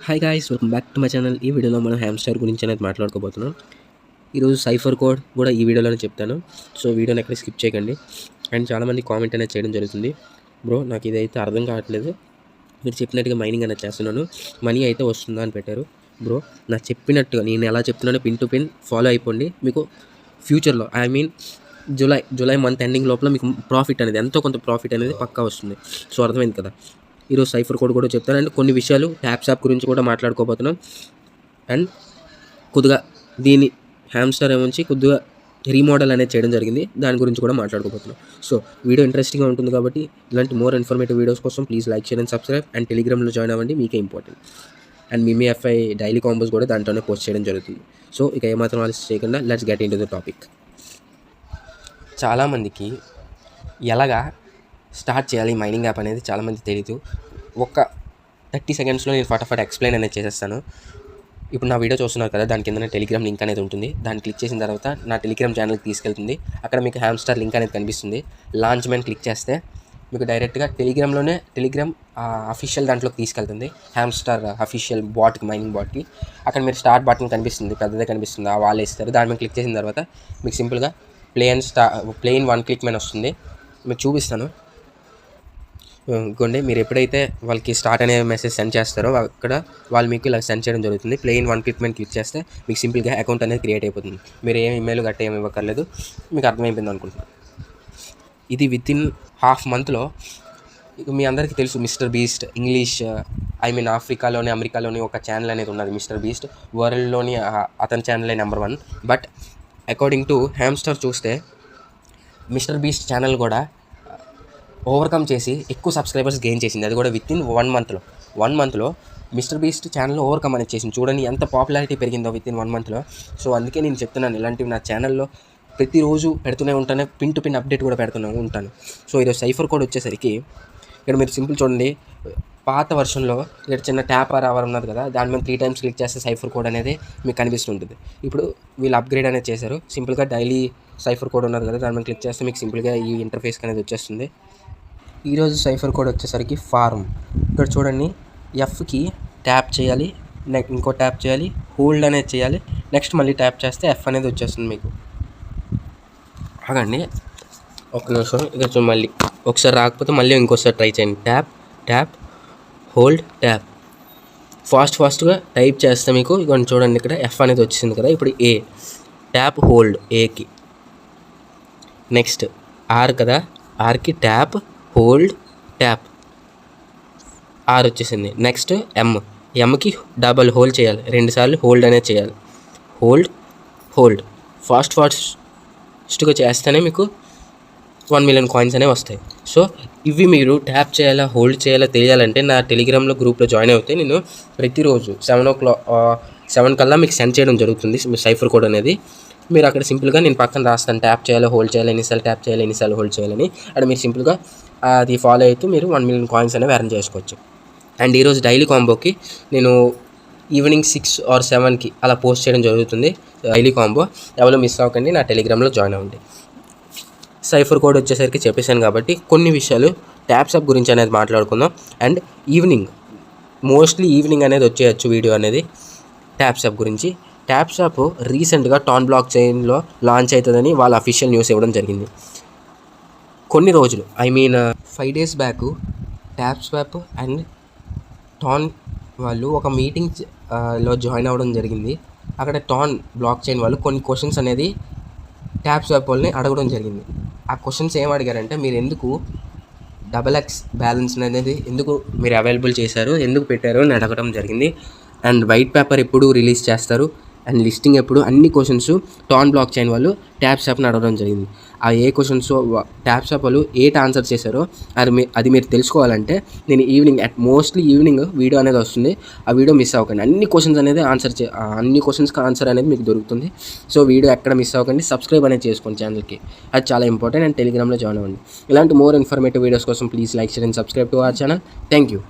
Hi guys, welcome back to my channel. ఈ వీడియోలో మనం హ్యామ్స్టర్ గురించి అనేది మాట్లాడుకోబోతున్నాం. ఈరోజు సైఫర్ కోడ్ కూడా ఈ వీడియోలోనే చెప్తాను. సో వీడియోని ఎక్కడ స్కిప్ చేయకండి. అండ్ చాలామంది కామెంట్ అనేది చేయడం జరుగుతుంది, బ్రో నాకు ఇదైతే అర్థం కావట్లేదు, మీరు చెప్పినట్టుగా మైనింగ్ అనేది చేస్తున్నాను, మనీ అయితే వస్తుందా అని పెట్టారు. బ్రో నాకు చెప్పినట్టుగా నేను ఎలా చెప్తున్నానో పిన్ టు పిన్ ఫాలో అయిపోండి. మీకు ఫ్యూచర్లో జూలై మంత్ ఎండింగ్ లోపల మీకు ప్రాఫిట్ అనేది ఎంతో కొంత ప్రాఫిట్ అనేది పక్కా వస్తుంది. సో అర్థమైంది కదా. ఈరోజు సైఫర్ కోడ్ కూడా చెప్తాను. అండ్ కొన్ని విషయాలు ట్యాప్స్ యాప్ గురించి కూడా మాట్లాడుకోబోతున్నాం. అండ్ కొద్దిగా దీని హ్యామ్స్టర్ ఏమొచ్చి కొద్దిగా రీమోడల్ అనేది చేయడం జరిగింది, దాని గురించి కూడా మాట్లాడుకోబోతున్నాం. సో వీడియో ఇంట్రెస్టింగ్గా ఉంటుంది కాబట్టి ఇలాంటి మోర్ ఇన్ఫర్మేటివ్ వీడియోస్ కోసం please like, share and subscribe. And టెలిగ్రామ్లో జాయిన్ అవ్వండి, మీకే important. And MeFi daily combos కూడా దాంట్లోనే పోస్ట్ చేయడం జరుగుతుంది. సో ఇక ఏమాత్రం ఆలస్యం చేయకుండా let's get in to the topic. చాలామందికి ఎలాగా స్టార్ట్ చేయాలి మైనింగ్ యాప్ అనేది చాలామంది తెలీదు. ఒక 30 సెకండ్స్లో నేను ఫటాఫట్ ఎక్స్ప్లెయిన్ అనేది చేసేస్తాను. ఇప్పుడు నా వీడియో చూస్తున్నారు కదా, దాని కింద టెలిగ్రామ్ లింక్ అనేది ఉంటుంది. దాన్ని క్లిక్ చేసిన తర్వాత నా టెలిగ్రామ్ ఛానల్కి తీసుకెళ్తుంది. అక్కడ మీకు హ్యామ్స్టర్ లింక్ అనేది కనిపిస్తుంది. లాంచ్ మెంట్ క్లిక్ చేస్తే మీకు డైరెక్ట్గా టెలిగ్రామ్ అఫీషియల్ దాంట్లోకి తీసుకెళ్తుంది, హ్యామ్స్టర్ అఫీషియల్ బాట్కి, మైనింగ్ బాట్కి. అక్కడ మీరు స్టార్ట్ బటన్ కనిపిస్తుంది, పెద్దదే కనిపిస్తుంది, ఆ వాళ్ళు ఇస్తారు. దాని మీద క్లిక్ చేసిన తర్వాత మీకు సింపుల్గా ప్లేన్ 1 క్లిక్ మీద వస్తుంది. మీకు చూపిస్తాను. ఇంకోండి, మీరు ఎప్పుడైతే వాళ్ళకి స్టార్ట్ అనే మెసేజ్ సెండ్ చేస్తారో అక్కడ వాళ్ళు మీకు ఇలా సెండ్ చేయడం జరుగుతుంది. ప్లేన్ 1 క్లిక్ మీద క్లిక్ చేస్తే మీకు సింపుల్గా అకౌంట్ అనేది క్రియేట్ అయిపోతుంది. మీరు ఏం ఈమెయిల్ గట్ట ఏమి ఇవ్వక్కర్లేదు. మీకు అర్థమైపోయింది అనుకుంటున్నాను. ఇది వితిన్ హాఫ్ మంత్లో మీ అందరికీ తెలుసు, మిస్టర్ బీస్ట్ ఇంగ్లీష్, అమెరికాలోని ఒక ఛానల్ అనేది ఉన్నది. మిస్టర్ బీస్ట్ వరల్డ్లోని అతని ఛానలే number 1. But according to hamster చూస్తే మిస్టర్ బీస్ట్ ఛానల్ కూడా ఓవర్కమ్ చేసి ఎక్కువ సబ్స్క్రైబర్స్ గెయిన్ చేసింది. అది కూడా విత్ ఇన్ 1 మంత్లో మిస్టర్ బీస్ట్ ఛానల్ ఓవర్కమ్ అనేది చేసింది. చూడండి ఎంత పాపులారిటీ పెరిగిందో విత్ ఇన్ 1 మంత్లో. సో అందుకే నేను చెప్తున్నాను, ఇలాంటివి నా ఛానల్లో ప్రతిరోజు పెడుతూనే ఉంటాను, పిన్ టు పిన్ అప్డేట్ కూడా పెడుతూనే ఉంటాను. సో ఈరోజు సైఫర్ కోడ్ వచ్చేసరికి ఇక్కడ మీరు సింపుల్ చూడండి, పాత వర్షన్లో ఇక్కడ చిన్న ట్యాప్ అవర్ ఉన్నది కదా, దాని మీద 3 టైమ్స్ క్లిక్ చేస్తే సైఫర్ కోడ్ అనేది మీకు కనిపిస్తుంటుంది. ఇప్పుడు వీళ్ళు అప్గ్రేడ్ అనేది చేశారు. సింపుల్గా డైలీ సైఫర్ కోడ్ ఉన్నది కదా, దాని మీద క్లిక్ చేస్తే మీకు సింపుల్గా ఈ ఇంటర్ఫేస్ అనేది వచ్చేస్తుంది. ఈరోజు సైఫర్ కోడ్ వచ్చేసరికి ఫార్మ్. ఇక్కడ చూడండి, ఎఫ్కి ట్యాప్ చేయాలి, ఇంకో ట్యాప్ చేయాలి, హోల్డ్ అనేది చేయాలి, నెక్స్ట్ మళ్ళీ ట్యాప్ చేస్తే ఎఫ్ అనేది వచ్చేస్తుంది మీకు. ఆగండి ఒక నిమిషం, ఇక మళ్ళీ ఒకసారి రాకపోతే మళ్ళీ ఇంకోసారి ట్రై చేయండి. Tap hold tap. ఫాస్ట్గా టైప్ చేస్తే మీకు ఇక చూడండి, ఇక్కడ ఎఫ్ అనేది వచ్చింది కదా. ఇప్పుడు ఏ ట్యాప్ హోల్డ్ ఏకి, నెక్స్ట్ ఆర్ కదా, ఆర్కి ట్యాప్ హోల్డ్ ట్యాప్, ఆర్ వచ్చేసింది. నెక్స్ట్ ఎంకి డబల్ హోల్డ్ చేయాలి, 2 సార్లు హోల్డ్ అనేది చేయాలి. హోల్డ్ ఫాస్ట్గా చేస్తేనే మీకు 1 మిలియన్ కాయిన్స్ అనేవి వస్తాయి. సో ఇవి మీరు ట్యాప్ చేయాలా, హోల్డ్ చేయాలా తెలియాలంటే నా టెలిగ్రామ్లో గ్రూప్లో జాయిన్ అవుతే నేను ప్రతిరోజు 7 కల్లా మీకు సెండ్ చేయడం జరుగుతుంది మీ సైఫర్ కోడ్ అనేది. మీరు అక్కడ సింపుల్గా నేను పక్కన రాస్తాను, ట్యాప్ చేయాలి, హోల్డ్ చేయాలి, ఎన్నిసార్లు ట్యాప్ చేయాలి, ఎన్నిసార్లు హోల్డ్ చేయాలని. అక్కడ మీరు సింపుల్గా అది ఫాలో అయితే మీరు 1 మిలియన్ కాయిన్స్ అనేవి ఎర్న్ చేసుకోవచ్చు. అండ్ ఈరోజు డైలీ కాంబోకి నేను ఈవినింగ్ 6 or 7కి అలా పోస్ట్ చేయడం జరుగుతుంది. డైలీ కాంబో ఎవరో మిస్ అవ్వకండి, నా టెలిగ్రామ్లో జాయిన్ అవ్వండి. సైఫర్ కోడ్ వచ్చేసరికి చెప్పేశాను కాబట్టి కొన్ని విషయాలు ట్యాప్స్ యాప్ గురించి అనేది మాట్లాడుకుందాం. అండ్ మోస్ట్లీ ఈవినింగ్ అనేది వచ్చేయచ్చు వీడియో అనేది ట్యాప్స్ యాప్ గురించి. ట్యాప్స్ యాప్ రీసెంట్గా టాన్ బ్లాక్ చైన్లో లాంచ్ అవుతుందని వాళ్ళ అఫీషియల్ న్యూస్ ఇవ్వడం జరిగింది. కొన్ని రోజులు 5 days back taps app and tan వాళ్ళు ఒక మీటింగ్లో జాయిన్ అవ్వడం జరిగింది. అక్కడ టాన్ బ్లాక్ చైన్ వాళ్ళు కొన్ని క్వశ్చన్స్ అనేది ట్యాప్స్ యాప్ వాళ్ళని అడగడం జరిగింది. ఆ క్వశ్చన్స్ ఏం అడిగారంటే, మీరు ఎందుకు XX బ్యాలెన్స్ అనేది ఎందుకు మీరు అవైలబుల్ చేశారు, ఎందుకు పెట్టారు అని అడగడం జరిగింది. అండ్ వైట్ పేపర్ ఎప్పుడు రిలీజ్ చేస్తారు, అండ్ లిస్టింగ్ ఎప్పుడు, అన్ని క్వశ్చన్స్ టాన్ బ్లాక్ చైన్ వాళ్ళు ట్యాప్స్ యాప్ని అడగడం జరిగింది. ఆ ఏ క్వశ్చన్స్ ట్యాప్స్ యాప్ వాళ్ళు ఆన్సర్ చేశారో అది మీరు తెలుసుకోవాలంటే నేను మోస్ట్లీ ఈవినింగ్ వీడియో అనేది వస్తుంది, ఆ వీడియో మిస్ అవ్వకండి. అన్ని క్వశ్చన్స్కి ఆన్సర్ అనేది మీకు దొరుకుతుంది. సో వీడియో ఎక్కడ మిస్ అవ్వకండి, సబ్స్క్రైబ్ అనేది చేసుకోండి ఛానల్కి, అది చాలా ఇంపార్టెంట్. అండ్ టెలిగ్రామ్లో జాయిన్ అవ్వండి. ఇలాంటి మోర్ ఇన్ఫర్మేటివ్ వీడియోస్ కోసం please like, share and subscribe to our channel. Thank you.